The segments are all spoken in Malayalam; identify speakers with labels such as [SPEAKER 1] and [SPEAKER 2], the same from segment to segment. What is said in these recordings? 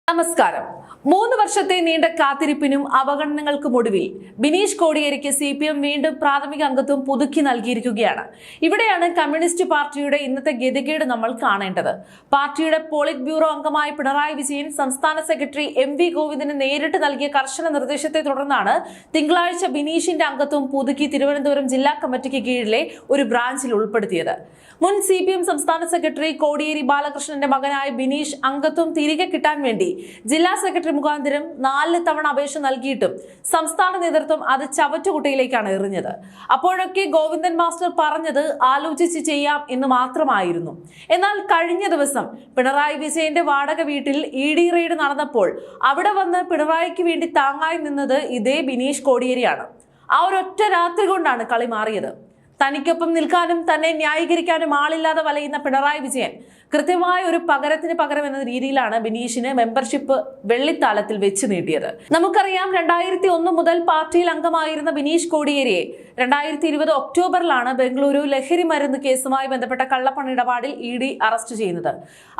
[SPEAKER 1] നമസ്കാരം. 3 വർഷത്തെ നീണ്ട കാത്തിരിപ്പിനും അവഗണനകൾക്കുമൊടുവിൽ ബിനീഷ് കോടിയേരിക്ക് CPM വീണ്ടും പ്രാഥമിക അംഗത്വം പുതുക്കി നൽകിയിരിക്കുകയാണ്. ഇവിടെയാണ് കമ്മ്യൂണിസ്റ്റ് പാർട്ടിയുടെ ഇന്നത്തെ ഗതികേട് നമ്മൾ കാണേണ്ടത്. പാർട്ടിയുടെ പോളിറ്റ് ബ്യൂറോ അംഗമായ പിണറായി വിജയൻ സംസ്ഥാന സെക്രട്ടറി MV ഗോവിന്ദന് നേരിട്ട് നൽകിയ കർശന നിർദ്ദേശത്തെ തുടർന്നാണ് തിങ്കളാഴ്ച ബിനീഷിന്റെ അംഗത്വം പുതുക്കി തിരുവനന്തപുരം ജില്ലാ കമ്മിറ്റിക്ക് കീഴിലെ ഒരു ബ്രാഞ്ചിൽ ഉൾപ്പെടുത്തിയത്. മുൻ CPM സംസ്ഥാന സെക്രട്ടറി കോടിയേരി ബാലകൃഷ്ണന്റെ മകനായ ബിനീഷ് അംഗത്വം തിരികെ കിട്ടാൻ വേണ്ടി ജില്ലാ സെക്രട്ടറി മുഖാന്തരം 4 തവണ അപേക്ഷ നൽകിയിട്ടും സംസ്ഥാന നേതൃത്വം അത് ചവറ്റുകുട്ടയിലേക്കാണ് എറിഞ്ഞത്. അപ്പോഴൊക്കെ ഗോവിന്ദൻ മാസ്റ്റർ പറഞ്ഞത് ആലോചിച്ച് ചെയ്യാം എന്ന് മാത്രമായിരുന്നു. എന്നാൽ കഴിഞ്ഞ ദിവസം പിണറായി വിജയന്റെ വാടക വീട്ടിൽ ED റെയ്ഡ് നടന്നപ്പോൾ അവിടെ വന്ന് പിണറായിക്ക് വേണ്ടി താങ്ങായി നിന്നത് ഇതേ ബിനീഷ് കോടിയേരിയാണ്. ആ ഒരൊറ്റ രാത്രി കൊണ്ടാണ് കളി മാറിയത്. തനിക്കൊപ്പം നിൽക്കാനും തന്നെ ന്യായീകരിക്കാനും ആളില്ലാതെ വലയുന്ന പിണറായി വിജയൻ കൃത്യമായ ഒരു പകരത്തിന് പകരം എന്ന രീതിയിലാണ് ബിനീഷിന് മെമ്പർഷിപ്പ് വെള്ളിത്താലത്തിൽ വെച്ച് നീട്ടിയത്. നമുക്കറിയാം, 2001 മുതൽ പാർട്ടിയിൽ അംഗമായിരുന്ന ബിനീഷ് കോടിയേരിയെ 2020 ഒക്ടോബറിലാണ് ബംഗളൂരു ലഹരി മരുന്ന് കേസുമായി ബന്ധപ്പെട്ട കള്ളപ്പണ ഇടപാടിൽ ED അറസ്റ്റ് ചെയ്യുന്നത്.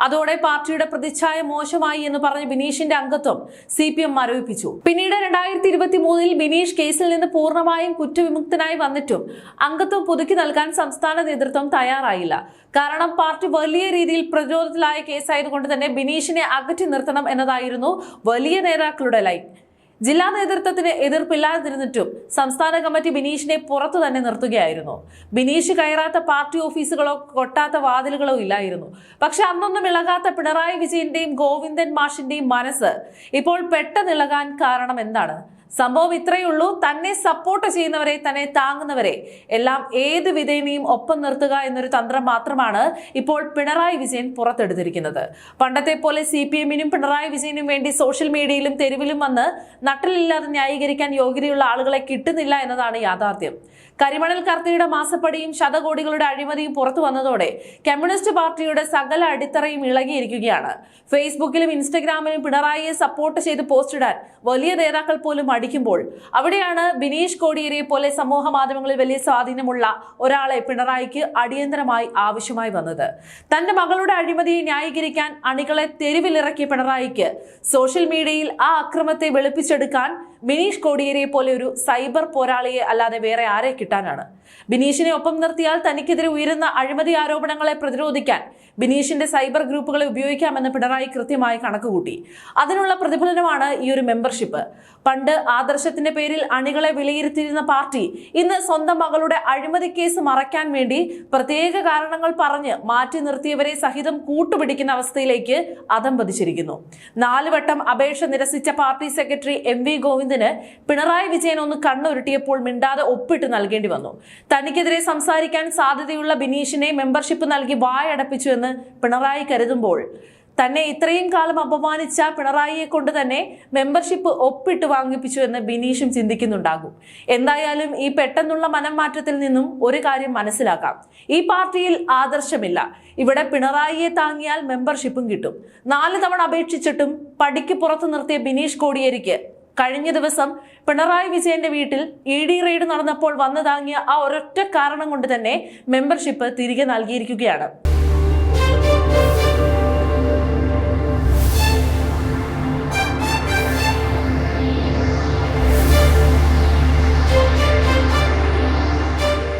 [SPEAKER 1] അതോടെ പാർട്ടിയുടെ പ്രതിച്ഛായ മോശമായി എന്ന് പറഞ്ഞ് ബിനീഷിന്റെ അംഗത്വം CPM മരവിപ്പിച്ചു. പിന്നീട് 2023 ബിനീഷ് കേസിൽ നിന്ന് പൂർണ്ണമായും കുറ്റവിമുക്തനായി വന്നിട്ടും അംഗത്വം പുതുക്കി നൽകാൻ സംസ്ഥാന നേതൃത്വം തയ്യാറായില്ല. കാരണം പാർട്ടി വലിയ രീതിയിൽ പ്രതിരോധത്തിലായ കേസായതുകൊണ്ട് തന്നെ ബിനീഷിനെ അകറ്റി നിർത്തണം എന്നതായിരുന്നു വലിയ നേതാക്കളുടെ ലൈൻ. ജില്ലാ നേതൃത്വത്തിന് എതിർപ്പില്ലാതിരുന്നിട്ടും സംസ്ഥാന കമ്മിറ്റി ബിനീഷിനെ പുറത്തു തന്നെ നിർത്തുകയായിരുന്നു. ബിനീഷ് കയറാത്ത പാർട്ടി ഓഫീസുകളോ കൊട്ടാത്ത വാതിലുകളോ ഇല്ലായിരുന്നു. പക്ഷെ അന്നൊന്നും ഇളകാത്ത പിണറായി വിജയന്റെയും ഗോവിന്ദൻ മാഷിന്റെയും മനസ്സ് ഇപ്പോൾ പെട്ടെന്ന് ഇളകാൻ കാരണം എന്താണ്? സംഭവം ഇത്രയുള്ളൂ. തന്നെ സപ്പോർട്ട് ചെയ്യുന്നവരെ, തന്നെ താങ്ങുന്നവരെ എല്ലാം ഏത് വിധേനയും ഒപ്പം നിർത്തുക എന്നൊരു തന്ത്രം മാത്രമാണ് ഇപ്പോൾ പിണറായി വിജയൻ പുറത്തെടുത്തിരിക്കുന്നത്. പണ്ടത്തെ പോലെ CPMനും പിണറായി വിജയനും വേണ്ടി സോഷ്യൽ മീഡിയയിലും തെരുവിലും വന്ന് നട്ടലില്ലാതെ ന്യായീകരിക്കാൻ യോഗ്യതയുള്ള ആളുകളെ കിട്ടുന്നില്ല എന്നതാണ് യാഥാർത്ഥ്യം. കരിമണൽ കർത്തയുടെ മാസപ്പടിയും ശതകോടികളുടെ അഴിമതിയും പുറത്തു വന്നതോടെ കമ്മ്യൂണിസ്റ്റ് പാർട്ടിയുടെ സകല അടിത്തറയും ഇളകിയിരിക്കുകയാണ്. ഫേസ്ബുക്കിലും ഇൻസ്റ്റഗ്രാമിലും പിണറായിയെ സപ്പോർട്ട് ചെയ്ത് പോസ്റ്റ് ഇടാൻ വലിയ നേതാക്കൾ പോലും അടിക്കുമ്പോൾ അവിടെയാണ് ബിനീഷ് കോടിയേരിയെ പോലെ സമൂഹ മാധ്യമങ്ങളിൽ വലിയ സ്വാധീനമുള്ള ഒരാളെ പിണറായിക്ക് അടിയന്തരമായി ആവശ്യമായി വന്നത്. തന്റെ മകളുടെ അഴിമതിയെ ന്യായീകരിക്കാൻ അണികളെ തെരുവിലിറക്കിയ പിണറായിക്ക് സോഷ്യൽ മീഡിയയിൽ ആ അക്രമത്തെ വെളുപ്പിച്ചെടുക്കാൻ ബിനീഷ് കോടിയേരിയെ പോലെ ഒരു സൈബർ പോരാളിയെ അല്ലാതെ വേറെ ആരെ കിട്ടാനാണ്? ബിനീഷിനെ ഒപ്പം നിർത്തിയാൽ തനിക്കെതിരെ ഉയരുന്ന അഴിമതി ആരോപണങ്ങളെ പ്രതിരോധിക്കാൻ ബിനീഷിന്റെ സൈബർ ഗ്രൂപ്പുകളെ ഉപയോഗിക്കാമെന്ന് പിണറായി കൃത്യമായി കണക്കുകൂട്ടി. അതിനുള്ള പ്രതിഫലനമാണ് ഈ ഒരു മെമ്പർഷിപ്പ്. പണ്ട് ആദർശത്തിന്റെ പേരിൽ അണികളെ വിലയിരുത്തിയിരുന്ന പാർട്ടി ഇന്ന് സ്വന്തം മകളുടെ അഴിമതി കേസ് മറയ്ക്കാൻ വേണ്ടി പ്രത്യേക കാരണങ്ങൾ പറഞ്ഞ് മാറ്റി നിർത്തിയവരെ സഹിതം കൂട്ടുപിടിക്കുന്ന അവസ്ഥയിലേക്ക് അധംപതിച്ചിരിക്കുന്നു. 4 വട്ടം അപേക്ഷ നിരസിച്ച party secretary MV Govindan Pinarayi Vijayan ഒന്ന് കണ്ണുരുട്ടിയപ്പോൾ മിണ്ടാതെ ഒപ്പിട്ട് നൽകേണ്ടി വന്നു. തനിക്കെതിരെ സംസാരിക്കാൻ സാധ്യതയുള്ള ബിനീഷിനെ മെമ്പർഷിപ്പ് നൽകി വായടപ്പിച്ചു എന്ന് പിണറായി കരുതുമ്പോൾ തന്നെ ഇത്രയും കാലം അപമാനിച്ച പിണറായിയെ കൊണ്ട് തന്നെ മെമ്പർഷിപ്പ് ഒപ്പിട്ട് വാങ്ങിപ്പിച്ചു എന്ന് ബിനീഷും ചിന്തിക്കുന്നുണ്ടാകും. എന്തായാലും ഈ പെട്ടെന്നുള്ള മനം മാറ്റത്തിൽ നിന്നും ഒരു കാര്യം മനസ്സിലാക്കാം. ഈ പാർട്ടിയിൽ ആദർശമില്ല. ഇവിടെ പിണറായിയെ താങ്ങിയാൽ മെമ്പർഷിപ്പും കിട്ടും. 4 തവണ അപേക്ഷിച്ചിട്ടും പടിക്ക് പുറത്തു നിർത്തിയ ബിനീഷ് കോടിയേരിക്ക് കഴിഞ്ഞ ദിവസം പിണറായി വിജയന്റെ വീട്ടിൽ ED റെയ്ഡ് നടന്നപ്പോൾ വന്നു താങ്ങിയ ആ ഒരൊറ്റ കാരണം കൊണ്ട് തന്നെ മെമ്പർഷിപ്പ് തിരികെ നൽകിയിരിക്കുകയാണ്.